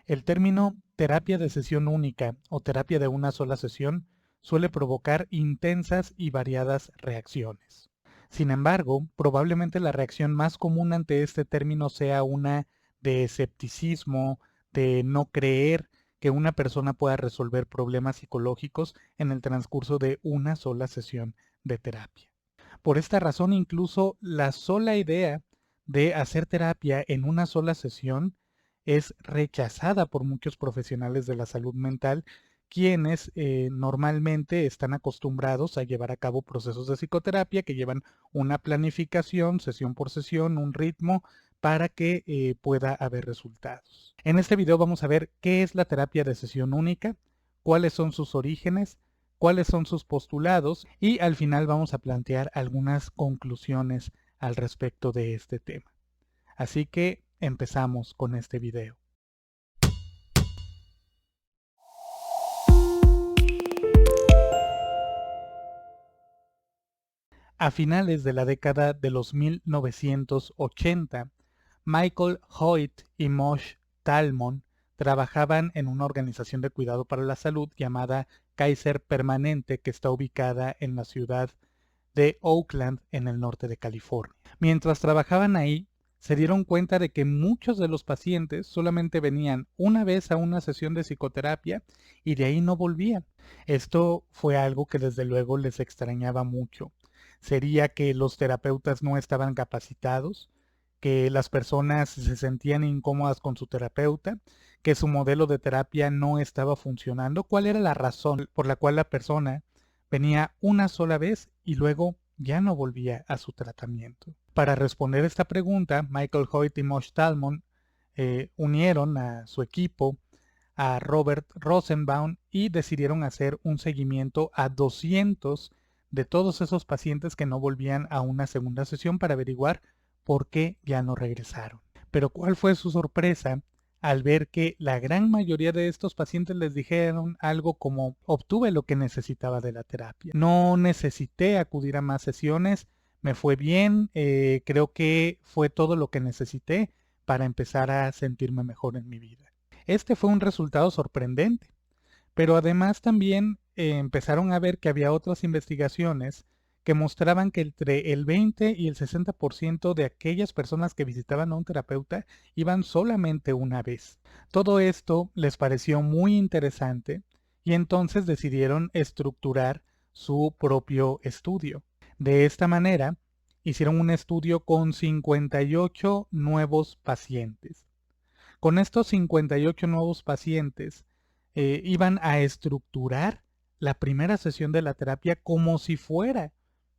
El término terapia de sesión única o terapia de una sola sesión suele provocar intensas y variadas reacciones. Sin embargo, probablemente la reacción más común ante este término sea una de escepticismo, de no creer que una persona pueda resolver problemas psicológicos en el transcurso de una sola sesión de terapia. Por esta razón, incluso la sola idea de hacer terapia en una sola sesión es rechazada por muchos profesionales de la salud mental, quienes normalmente están acostumbrados a llevar a cabo procesos de psicoterapia que llevan una planificación, sesión por sesión, un ritmo para que pueda haber resultados. En este video vamos a ver qué es la terapia de sesión única, cuáles son sus orígenes, cuáles son sus postulados y al final vamos a plantear algunas conclusiones al respecto de este tema. Así que empezamos con este video. A finales de la década de los 1980, Michael Hoyt y Moshe Talmon trabajaban en una organización de cuidado para la salud llamada Kaiser Permanente, que está ubicada en la ciudad de Oakland, en el norte de California. Mientras trabajaban ahí, se dieron cuenta de que muchos de los pacientes solamente venían una vez a una sesión de psicoterapia y de ahí no volvían. Esto fue algo que desde luego les extrañaba mucho. Sería que los terapeutas no estaban capacitados, que las personas se sentían incómodas con su terapeuta, que su modelo de terapia no estaba funcionando. ¿Cuál era la razón por la cual la persona venía una sola vez y luego ya no volvía a su tratamiento? Para responder esta pregunta, Michael Hoyt y Moshe Talmon unieron a su equipo a Robert Rosenbaum y decidieron hacer un seguimiento a 200 de todos esos pacientes que no volvían a una segunda sesión para averiguar por qué ya no regresaron. Pero ¿cuál fue su sorpresa al ver que la gran mayoría de estos pacientes les dijeron algo como: obtuve lo que necesitaba de la terapia, no necesité acudir a más sesiones, me fue bien, creo que fue todo lo que necesité para empezar a sentirme mejor en mi vida? Este fue un resultado sorprendente, pero además también empezaron a ver que había otras investigaciones que mostraban que entre el 20 y el 60% de aquellas personas que visitaban a un terapeuta iban solamente una vez. Todo esto les pareció muy interesante y entonces decidieron estructurar su propio estudio. De esta manera, hicieron un estudio con 58 nuevos pacientes. Con estos 58 nuevos pacientes, iban a estructurar la primera sesión de la terapia como si fuera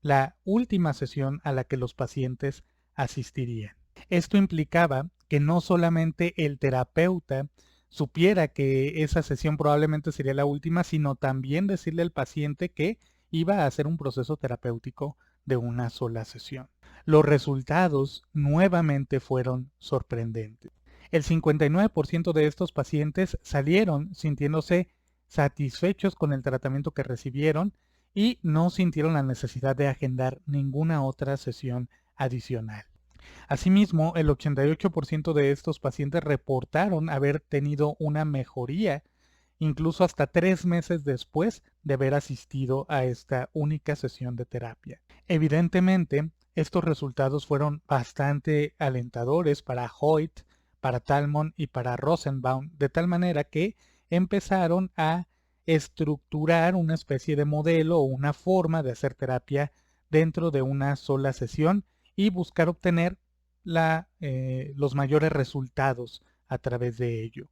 la última sesión a la que los pacientes asistirían. Esto implicaba que no solamente el terapeuta supiera que esa sesión probablemente sería la última, sino también decirle al paciente que iba a hacer un proceso terapéutico de una sola sesión. Los resultados nuevamente fueron sorprendentes. El 59% de estos pacientes salieron sintiéndose satisfechos con el tratamiento que recibieron y no sintieron la necesidad de agendar ninguna otra sesión adicional. Asimismo, el 88% de estos pacientes reportaron haber tenido una mejoría incluso hasta 3 meses después de haber asistido a esta única sesión de terapia. Evidentemente, estos resultados fueron bastante alentadores para Hoyt, para Talmon y para Rosenbaum, de tal manera que empezaron a estructurar una especie de modelo o una forma de hacer terapia dentro de una sola sesión y buscar obtener los mayores resultados a través de ello.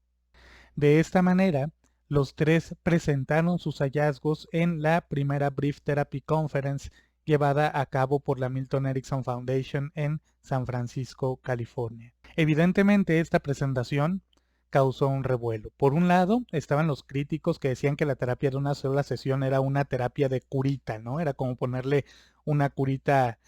De esta manera, los tres presentaron sus hallazgos en la primera Brief Therapy Conference llevada a cabo por la Milton Erickson Foundation en San Francisco, California. Evidentemente, esta presentación causó un revuelo. Por un lado, estaban los críticos que decían que la terapia de una sola sesión era una terapia de curita, ¿no? Era como ponerle una curita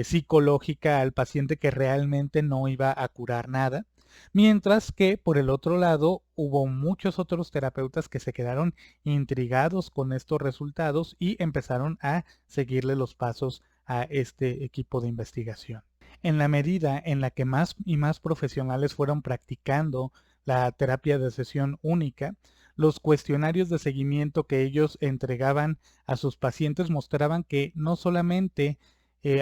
psicológica al paciente que realmente no iba a curar nada. Mientras que por el otro lado hubo muchos otros terapeutas que se quedaron intrigados con estos resultados y empezaron a seguirle los pasos a este equipo de investigación. En la medida en la que más y más profesionales fueron practicando la terapia de sesión única, los cuestionarios de seguimiento que ellos entregaban a sus pacientes mostraban que no solamente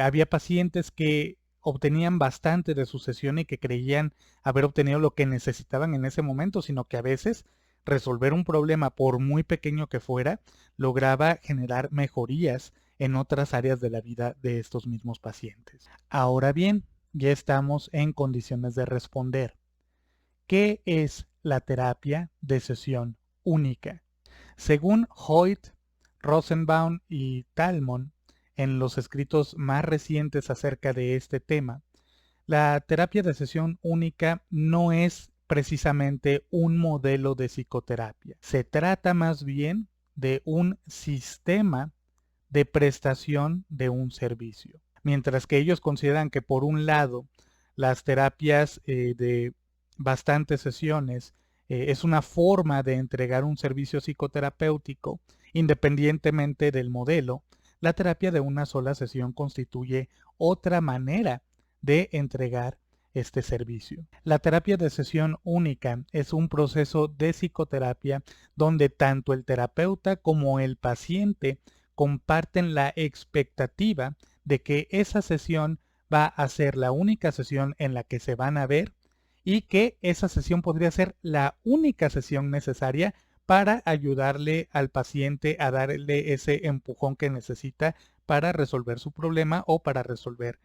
había pacientes que obtenían bastante de su sesión y que creían haber obtenido lo que necesitaban en ese momento, sino que a veces resolver un problema, por muy pequeño que fuera, lograba generar mejorías en otras áreas de la vida de estos mismos pacientes. Ahora bien, ya estamos en condiciones de responder. ¿Qué es la terapia de sesión única? Según Hoyt, Rosenbaum y Talmon, en los escritos más recientes acerca de este tema, la terapia de sesión única no es precisamente un modelo de psicoterapia. Se trata más bien de un sistema de prestación de un servicio. Mientras que ellos consideran que por un lado las terapias de bastantes sesiones es una forma de entregar un servicio psicoterapéutico independientemente del modelo, la terapia de una sola sesión constituye otra manera de entregar este servicio. La terapia de sesión única es un proceso de psicoterapia donde tanto el terapeuta como el paciente comparten la expectativa de que esa sesión va a ser la única sesión en la que se van a ver y que esa sesión podría ser la única sesión necesaria para ayudarle al paciente a darle ese empujón que necesita para resolver su problema o para resolver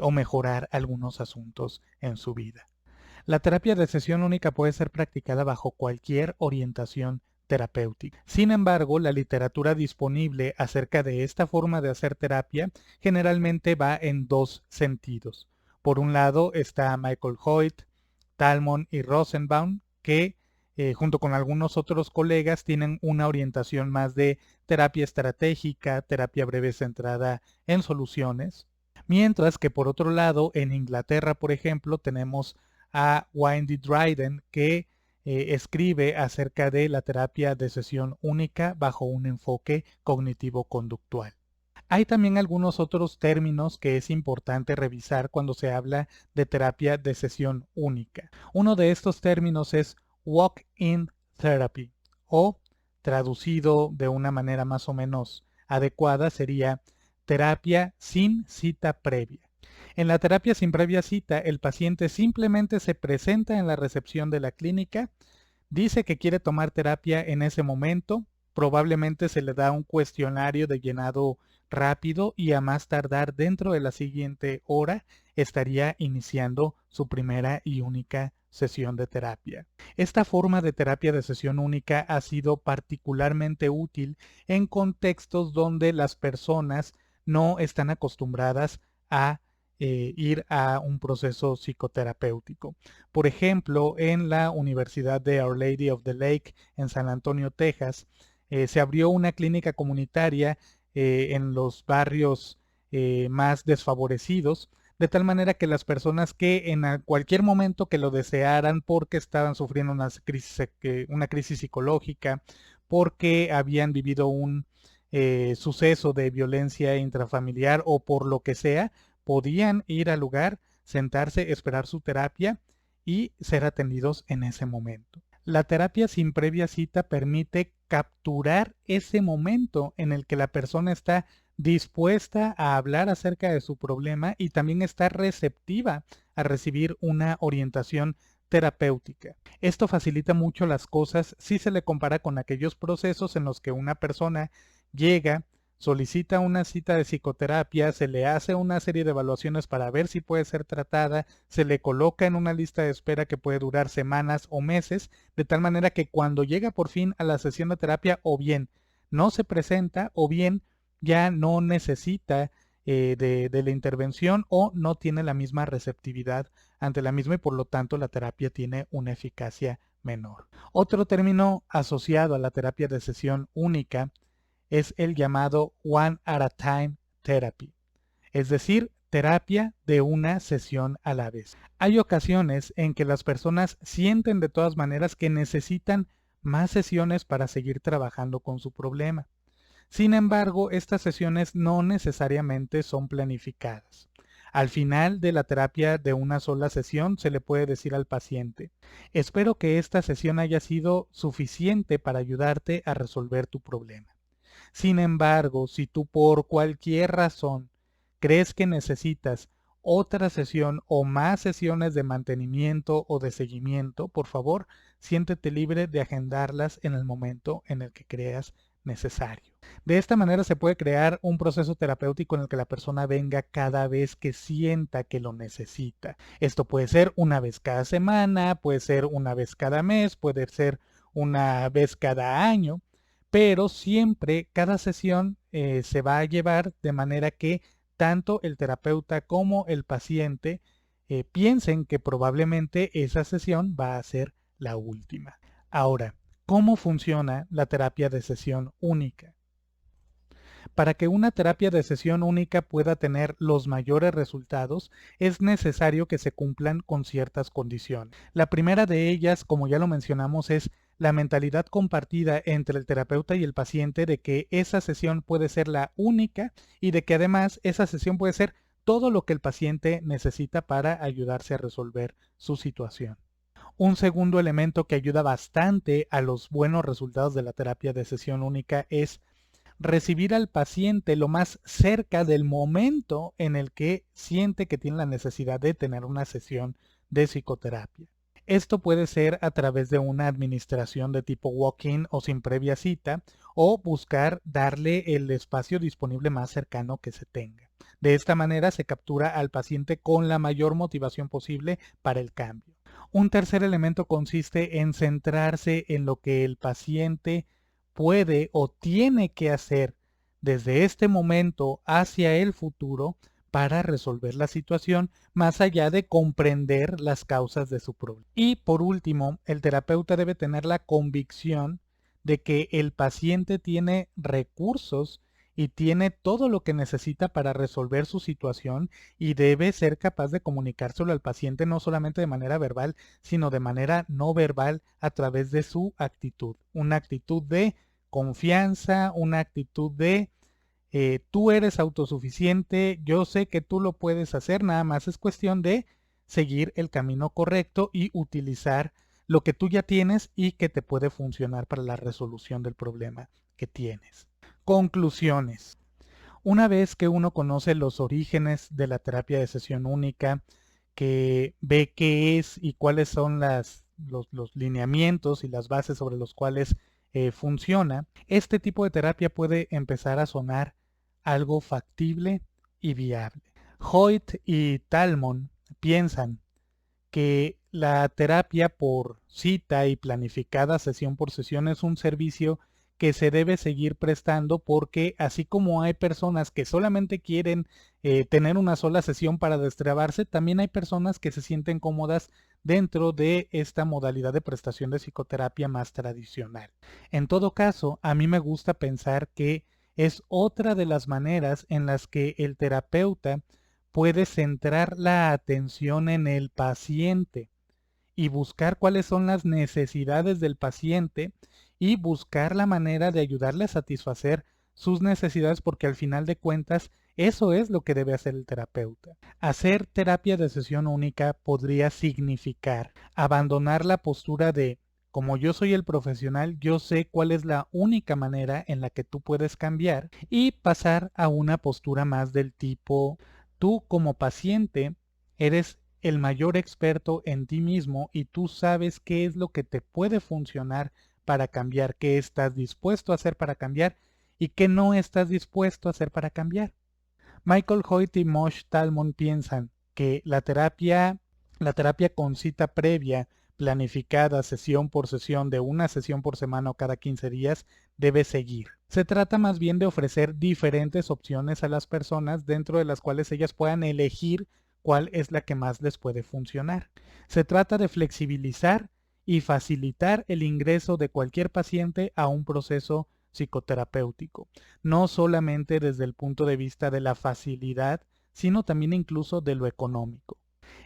o mejorar algunos asuntos en su vida. La terapia de sesión única puede ser practicada bajo cualquier orientación terapéutica. Sin embargo, la literatura disponible acerca de esta forma de hacer terapia generalmente va en dos sentidos. Por un lado está Michael Hoyt, Talmon y Rosenbaum, que junto con algunos otros colegas tienen una orientación más de terapia estratégica, terapia breve centrada en soluciones, mientras que por otro lado en Inglaterra, por ejemplo, tenemos a Wendy Dryden, que escribe acerca de la terapia de sesión única bajo un enfoque cognitivo-conductual. Hay también algunos otros términos que es importante revisar cuando se habla de terapia de sesión única. Uno de estos términos es walk-in therapy, o traducido de una manera más o menos adecuada sería terapia sin cita previa. En la terapia sin previa cita, el paciente simplemente se presenta en la recepción de la clínica, dice que quiere tomar terapia en ese momento, probablemente se le da un cuestionario de llenado rápido y a más tardar dentro de la siguiente hora estaría iniciando su primera y única sesión de terapia. Esta forma de terapia de sesión única ha sido particularmente útil en contextos donde las personas no están acostumbradas a ir a un proceso psicoterapéutico. Por ejemplo, en la Universidad de Our Lady of the Lake en San Antonio, Texas, se abrió una clínica comunitaria en los barrios más desfavorecidos, de tal manera que las personas que en cualquier momento que lo desearan porque estaban sufriendo una crisis psicológica, porque habían vivido un suceso de violencia intrafamiliar o por lo que sea, podían ir al lugar, sentarse, esperar su terapia y ser atendidos en ese momento. La terapia sin previa cita permite capturar ese momento en el que la persona está dispuesta a hablar acerca de su problema y también está receptiva a recibir una orientación terapéutica. Esto facilita mucho las cosas si se le compara con aquellos procesos en los que una persona llega, solicita una cita de psicoterapia, se le hace una serie de evaluaciones para ver si puede ser tratada, se le coloca en una lista de espera que puede durar semanas o meses, de tal manera que cuando llega por fin a la sesión de terapia o bien no se presenta o bien ya no necesita de la intervención o no tiene la misma receptividad ante la misma y por lo tanto la terapia tiene una eficacia menor. Otro término asociado a la terapia de sesión única es el llamado one at a time therapy, es decir, terapia de una sesión a la vez. Hay ocasiones en que las personas sienten de todas maneras que necesitan más sesiones para seguir trabajando con su problema. Sin embargo, estas sesiones no necesariamente son planificadas. Al final de la terapia de una sola sesión se le puede decir al paciente: espero que esta sesión haya sido suficiente para ayudarte a resolver tu problema. Sin embargo, si tú por cualquier razón crees que necesitas otra sesión o más sesiones de mantenimiento o de seguimiento, por favor, siéntete libre de agendarlas en el momento en el que creas necesario. De esta manera se puede crear un proceso terapéutico en el que la persona venga cada vez que sienta que lo necesita. Esto puede ser una vez cada semana, puede ser una vez cada mes, puede ser una vez cada año, pero siempre cada sesión se va a llevar de manera que tanto el terapeuta como el paciente piensen que probablemente esa sesión va a ser la última. Ahora, ¿cómo funciona la terapia de sesión única? Para que una terapia de sesión única pueda tener los mayores resultados, es necesario que se cumplan con ciertas condiciones. La primera de ellas, como ya lo mencionamos, es la mentalidad compartida entre el terapeuta y el paciente de que esa sesión puede ser la única y de que además esa sesión puede ser todo lo que el paciente necesita para ayudarse a resolver su situación. Un segundo elemento que ayuda bastante a los buenos resultados de la terapia de sesión única es recibir al paciente lo más cerca del momento en el que siente que tiene la necesidad de tener una sesión de psicoterapia. Esto puede ser a través de una administración de tipo walk-in o sin previa cita, o buscar darle el espacio disponible más cercano que se tenga. De esta manera se captura al paciente con la mayor motivación posible para el cambio. Un tercer elemento consiste en centrarse en lo que el paciente puede o tiene que hacer desde este momento hacia el futuro para resolver la situación, más allá de comprender las causas de su problema. Y por último, el terapeuta debe tener la convicción de que el paciente tiene recursos y tiene todo lo que necesita para resolver su situación, y debe ser capaz de comunicárselo al paciente no solamente de manera verbal, sino de manera no verbal a través de su actitud. Una actitud de confianza, una actitud de tú eres autosuficiente, yo sé que tú lo puedes hacer, nada más es cuestión de seguir el camino correcto y utilizar lo que tú ya tienes y que te puede funcionar para la resolución del problema que tienes. Conclusiones. Una vez que uno conoce los orígenes de la terapia de sesión única, que ve qué es y cuáles son los lineamientos y las bases sobre los cuales funciona, este tipo de terapia puede empezar a sonar algo factible y viable. Hoyt y Talmon piensan que la terapia por cita y planificada sesión por sesión es un servicio que se debe seguir prestando, porque así como hay personas que solamente quieren tener una sola sesión para destrabarse, también hay personas que se sienten cómodas dentro de esta modalidad de prestación de psicoterapia más tradicional. En todo caso, a mí me gusta pensar que es otra de las maneras en las que el terapeuta puede centrar la atención en el paciente y buscar cuáles son las necesidades del paciente y buscar la manera de ayudarle a satisfacer sus necesidades, porque al final de cuentas eso es lo que debe hacer el terapeuta. Hacer terapia de sesión única podría significar abandonar la postura de: como yo soy el profesional, yo sé cuál es la única manera en la que tú puedes cambiar, y pasar a una postura más del tipo: tú como paciente eres el mayor experto en ti mismo y tú sabes qué es lo que te puede funcionar para cambiar, qué estás dispuesto a hacer para cambiar y qué no estás dispuesto a hacer para cambiar. Michael Hoyt y Moshe Talmon piensan que la terapia con cita previa, planificada sesión por sesión, de una sesión por semana o cada 15 días, debe seguir. Se trata más bien de ofrecer diferentes opciones a las personas, dentro de las cuales ellas puedan elegir cuál es la que más les puede funcionar. Se trata de flexibilizar y facilitar el ingreso de cualquier paciente a un proceso psicoterapéutico, no solamente desde el punto de vista de la facilidad, sino también incluso de lo económico.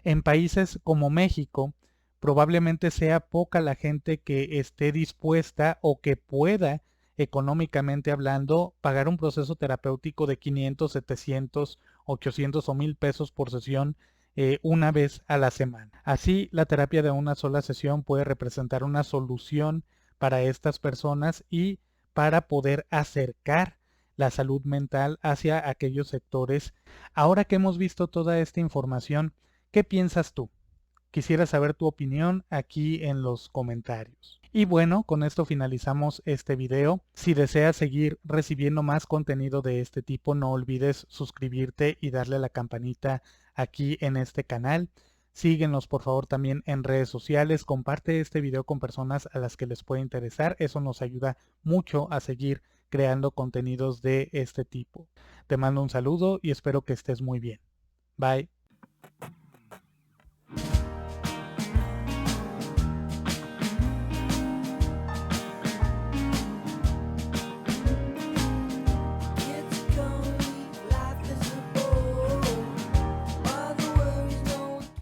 En países como México, probablemente sea poca la gente que esté dispuesta o que pueda, económicamente hablando, pagar un proceso terapéutico de 500, 700 800 o 1000 pesos por sesión una vez a la semana. Así, la terapia de una sola sesión puede representar una solución para estas personas y para poder acercar la salud mental hacia aquellos sectores. Ahora que hemos visto toda esta información, ¿qué piensas tú? Quisiera saber tu opinión aquí en los comentarios. Y bueno, con esto finalizamos este video. Si deseas seguir recibiendo más contenido de este tipo, no olvides suscribirte y darle a la campanita aquí en este canal. Síguenos por favor también en redes sociales. Comparte este video con personas a las que les puede interesar. Eso nos ayuda mucho a seguir creando contenidos de este tipo. Te mando un saludo y espero que estés muy bien. Bye.